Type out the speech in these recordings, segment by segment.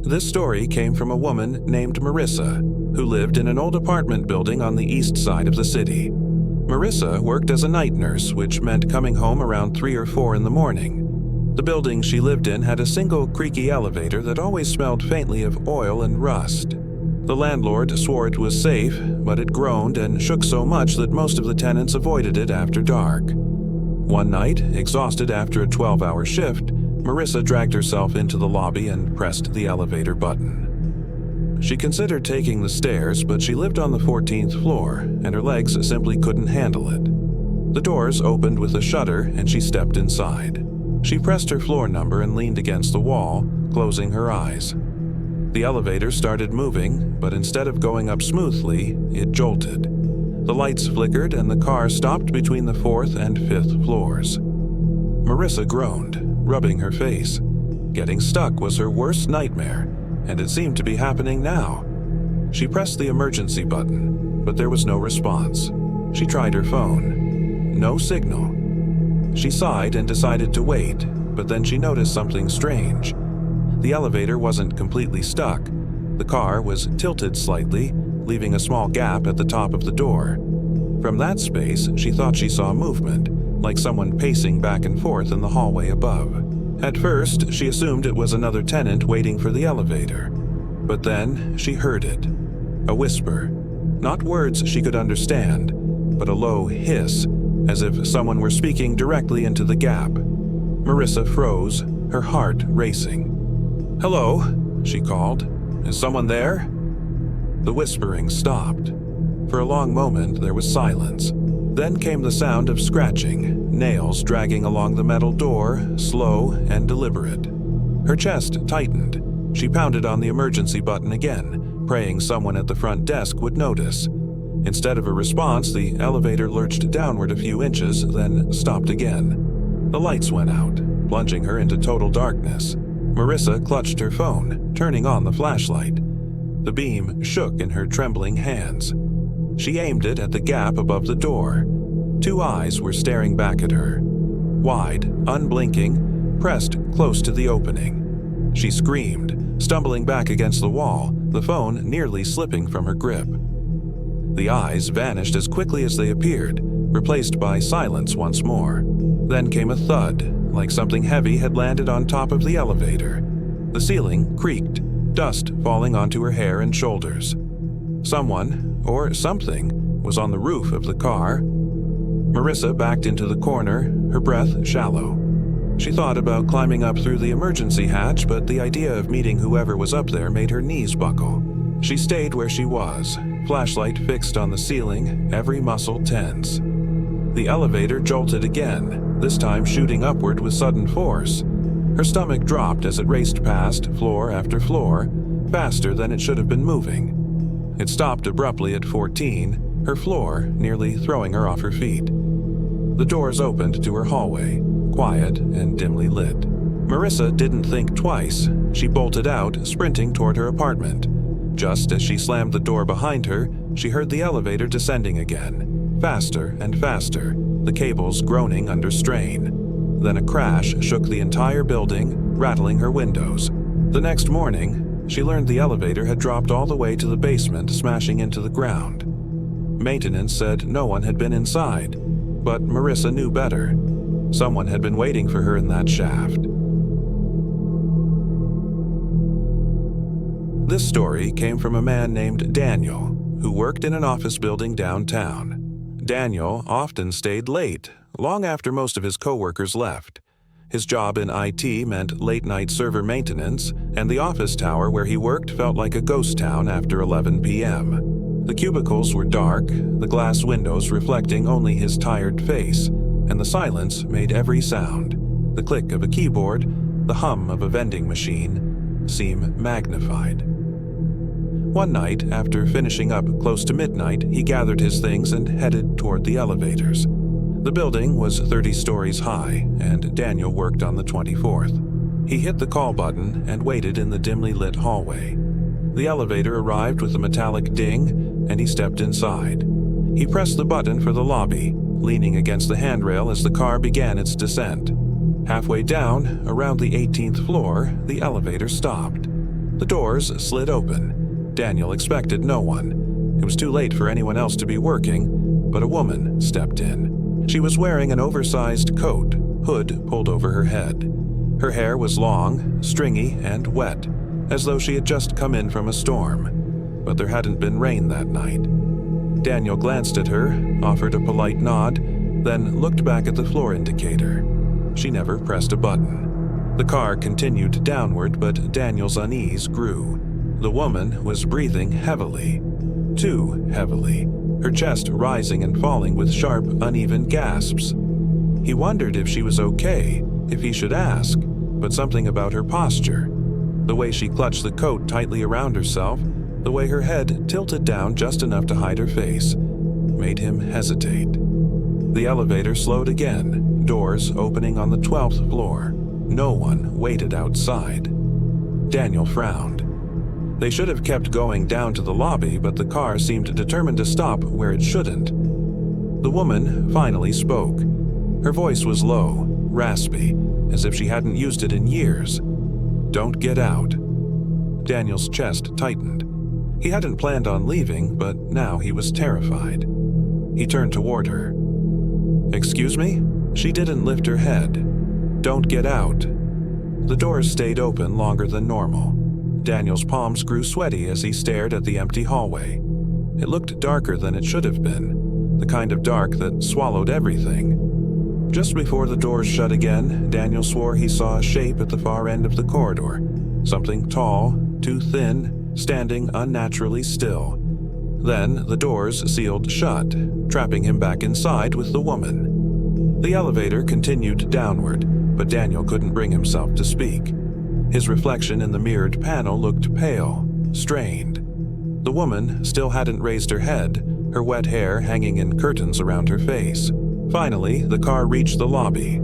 This story came from a woman named Marissa, who lived in an old apartment building on the east side of the city. Marissa worked as a night nurse, which meant coming home around 3 or 4 in the morning. The building she lived in had a single creaky elevator that always smelled faintly of oil and rust. The landlord swore it was safe, but it groaned and shook so much that most of the tenants avoided it after dark. One night, exhausted after a 12-hour shift, Marissa dragged herself into the lobby and pressed the elevator button. She considered taking the stairs, but she lived on the 14th floor, and her legs simply couldn't handle it. The doors opened with a shudder, and she stepped inside. She pressed her floor number and leaned against the wall, closing her eyes. The elevator started moving, but instead of going up smoothly, it jolted. The lights flickered and the car stopped between the 4th and 5th floors. Marissa groaned, rubbing her face. Getting stuck was her worst nightmare, and it seemed to be happening now. She pressed the emergency button, but there was no response. She tried her phone. No signal. She sighed and decided to wait, but then she noticed something strange. The elevator wasn't completely stuck. The car was tilted slightly, leaving a small gap at the top of the door. From that space, she thought she saw movement, like someone pacing back and forth in the hallway above. At first, she assumed it was another tenant waiting for the elevator. But then, she heard it. A whisper. Not words she could understand, but a low hiss, as if someone were speaking directly into the gap. Marissa froze, her heart racing. "Hello," she called. "Is someone there?" The whispering stopped. For a long moment, there was silence. Then came the sound of scratching, nails dragging along the metal door, slow and deliberate. Her chest tightened. She pounded on the emergency button again, praying someone at the front desk would notice. Instead of a response, the elevator lurched downward a few inches, then stopped again. The lights went out, plunging her into total darkness. Marissa clutched her phone, turning on the flashlight. The beam shook in her trembling hands. She aimed it at the gap above the door. 2 eyes were staring back at her. Wide, unblinking, pressed close to the opening. She screamed, stumbling back against the wall, the phone nearly slipping from her grip. The eyes vanished as quickly as they appeared, replaced by silence once more. Then came a thud, like something heavy had landed on top of the elevator. The ceiling creaked, dust falling onto her hair and shoulders. Someone, or something, was on the roof of the car. Marissa backed into the corner, her breath shallow. She thought about climbing up through the emergency hatch, but the idea of meeting whoever was up there made her knees buckle. She stayed where she was, flashlight fixed on the ceiling, every muscle tense. The elevator jolted again, this time shooting upward with sudden force. Her stomach dropped as it raced past floor after floor, faster than it should have been moving. It stopped abruptly at 14, her floor nearly throwing her off her feet. The doors opened to her hallway, quiet and dimly lit. Marissa didn't think twice. She bolted out, sprinting toward her apartment. Just as she slammed the door behind her, she heard the elevator descending again, faster and faster, the cables groaning under strain. Then a crash shook the entire building, rattling her windows. The next morning, she learned the elevator had dropped all the way to the basement, smashing into the ground. Maintenance said no one had been inside, but Marissa knew better. Someone had been waiting for her in that shaft. This story came from a man named Daniel, who worked in an office building downtown. Daniel often stayed late, long after most of his coworkers left. His job in IT meant late-night server maintenance, and the office tower where he worked felt like a ghost town after 11 p.m. The cubicles were dark, the glass windows reflecting only his tired face, and the silence made every sound, the click of a keyboard, the hum of a vending machine, seem magnified. One night, after finishing up close to midnight, he gathered his things and headed toward the elevators. The building was 30 stories high, and Daniel worked on the 24th. He hit the call button and waited in the dimly lit hallway. The elevator arrived with a metallic ding, and he stepped inside. He pressed the button for the lobby, leaning against the handrail as the car began its descent. Halfway down, around the 18th floor, the elevator stopped. The doors slid open. Daniel expected no one. It was too late for anyone else to be working, but a woman stepped in. She was wearing an oversized coat, hood pulled over her head. Her hair was long, stringy, and wet, as though she had just come in from a storm. But there hadn't been rain that night. Daniel glanced at her, offered a polite nod, then looked back at the floor indicator. She never pressed a button. The car continued downward, but Daniel's unease grew. The woman was breathing heavily. Too heavily, her chest rising and falling with sharp, uneven gasps. He wondered if she was okay, if he should ask, but something about her posture, the way she clutched the coat tightly around herself, the way her head tilted down just enough to hide her face, made him hesitate. The elevator slowed again, doors opening on the 12th floor. No one waited outside. Daniel frowned. They should have kept going down to the lobby, but the car seemed determined to stop where it shouldn't. The woman finally spoke. Her voice was low, raspy, as if she hadn't used it in years. "Don't get out." Daniel's chest tightened. He hadn't planned on leaving, but now he was terrified. He turned toward her. "Excuse me?" She didn't lift her head. "Don't get out." The doors stayed open longer than normal. Daniel's palms grew sweaty as he stared at the empty hallway. It looked darker than it should have been, the kind of dark that swallowed everything. Just before the doors shut again, Daniel swore he saw a shape at the far end of the corridor. Something tall, too thin, standing unnaturally still. Then the doors sealed shut, trapping him back inside with the woman. The elevator continued downward, but Daniel couldn't bring himself to speak. His reflection in the mirrored panel looked pale, strained. The woman still hadn't raised her head, her wet hair hanging in curtains around her face. Finally, the car reached the lobby.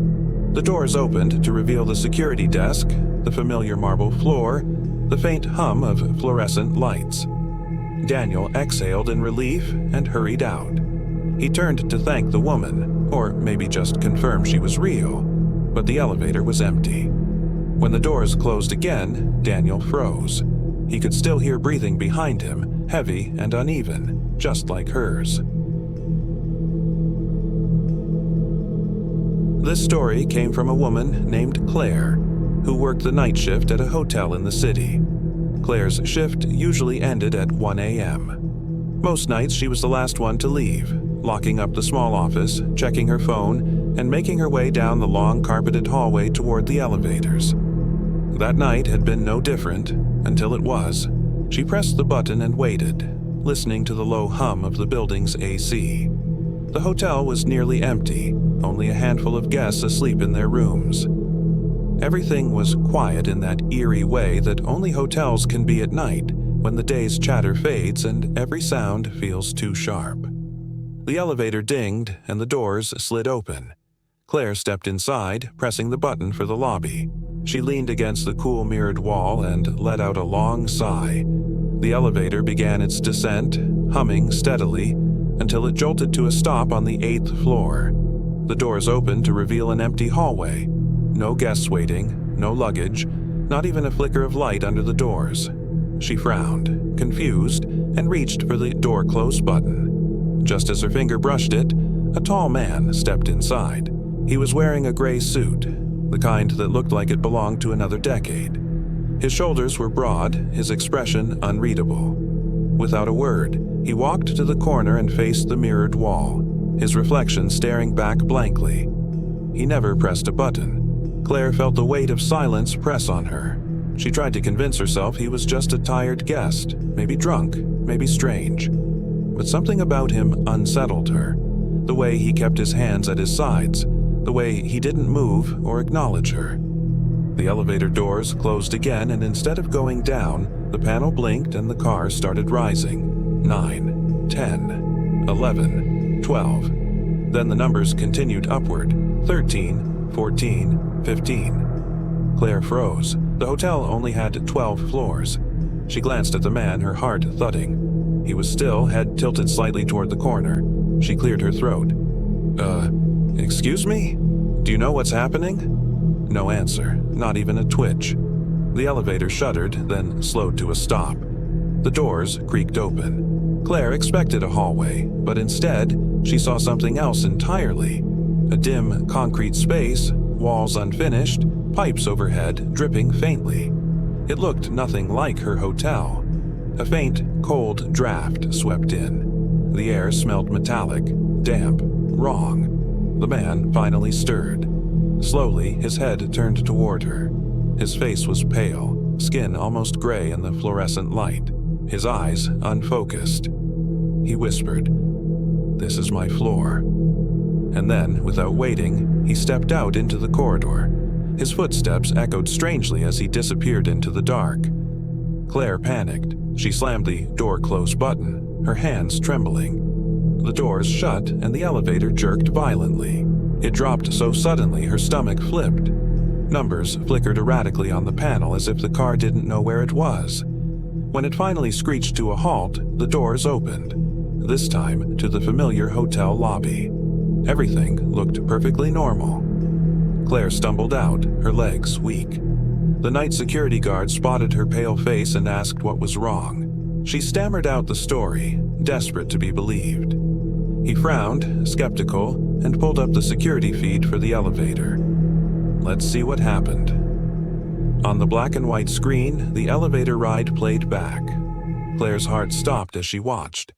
The doors opened to reveal the security desk, the familiar marble floor, the faint hum of fluorescent lights. Daniel exhaled in relief and hurried out. He turned to thank the woman, or maybe just confirm she was real, but the elevator was empty. When the doors closed again, Daniel froze. He could still hear breathing behind him, heavy and uneven, just like hers. This story came from a woman named Claire, who worked the night shift at a hotel in the city. Claire's shift usually ended at 1 a.m. Most nights she was the last one to leave, locking up the small office, checking her phone, and making her way down the long carpeted hallway toward the elevators. That night had been no different, until it was. She pressed the button and waited, listening to the low hum of the building's AC. The hotel was nearly empty, only a handful of guests asleep in their rooms. Everything was quiet in that eerie way that only hotels can be at night, when the day's chatter fades and every sound feels too sharp. The elevator dinged and the doors slid open. Claire stepped inside, pressing the button for the lobby. She leaned against the cool mirrored wall and let out a long sigh. The elevator began its descent, humming steadily, until it jolted to a stop on the 8th floor. The doors opened to reveal an empty hallway. No guests waiting, no luggage, not even a flicker of light under the doors. She frowned, confused, and reached for the door close button. Just as her finger brushed it, a tall man stepped inside. He was wearing a gray suit, the kind that looked like it belonged to another decade. His shoulders were broad, his expression unreadable. Without a word, he walked to the corner and faced the mirrored wall, his reflection staring back blankly. He never pressed a button. Claire felt the weight of silence press on her. She tried to convince herself he was just a tired guest, maybe drunk, maybe strange. But something about him unsettled her. The way he kept his hands at his sides, the way he didn't move or acknowledge her. The elevator doors closed again, and instead of going down, the panel blinked and the car started rising. 9, 10, 11, 12. Then the numbers continued upward. 13, 14, 15. Claire froze. The hotel only had 12 floors. She glanced at the man, her heart thudding. He was still, head tilted slightly toward the corner. She cleared her throat. Excuse me? Do you know what's happening?" No answer, not even a twitch. The elevator shuddered, then slowed to a stop. The doors creaked open. Claire expected a hallway, but instead, she saw something else entirely. A dim, concrete space, walls unfinished, pipes overhead dripping faintly. It looked nothing like her hotel. A faint, cold draft swept in. The air smelled metallic, damp, wrong. The man finally stirred. Slowly, his head turned toward her. His face was pale, skin almost gray in the fluorescent light, his eyes unfocused. He whispered, "This is my floor." And then, without waiting, he stepped out into the corridor. His footsteps echoed strangely as he disappeared into the dark. Claire panicked. She slammed the door close button, her hands trembling. The doors shut and the elevator jerked violently. It dropped so suddenly her stomach flipped. Numbers flickered erratically on the panel as if the car didn't know where it was. When it finally screeched to a halt, the doors opened, this time to the familiar hotel lobby. Everything looked perfectly normal. Claire stumbled out, her legs weak. The night security guard spotted her pale face and asked what was wrong. She stammered out the story, desperate to be believed. He frowned, skeptical, and pulled up the security feed for the elevator. Let's see what happened. On the black and white screen, the elevator ride played back. Claire's heart stopped as she watched.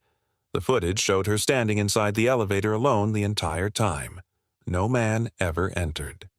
The footage showed her standing inside the elevator alone the entire time. No man ever entered.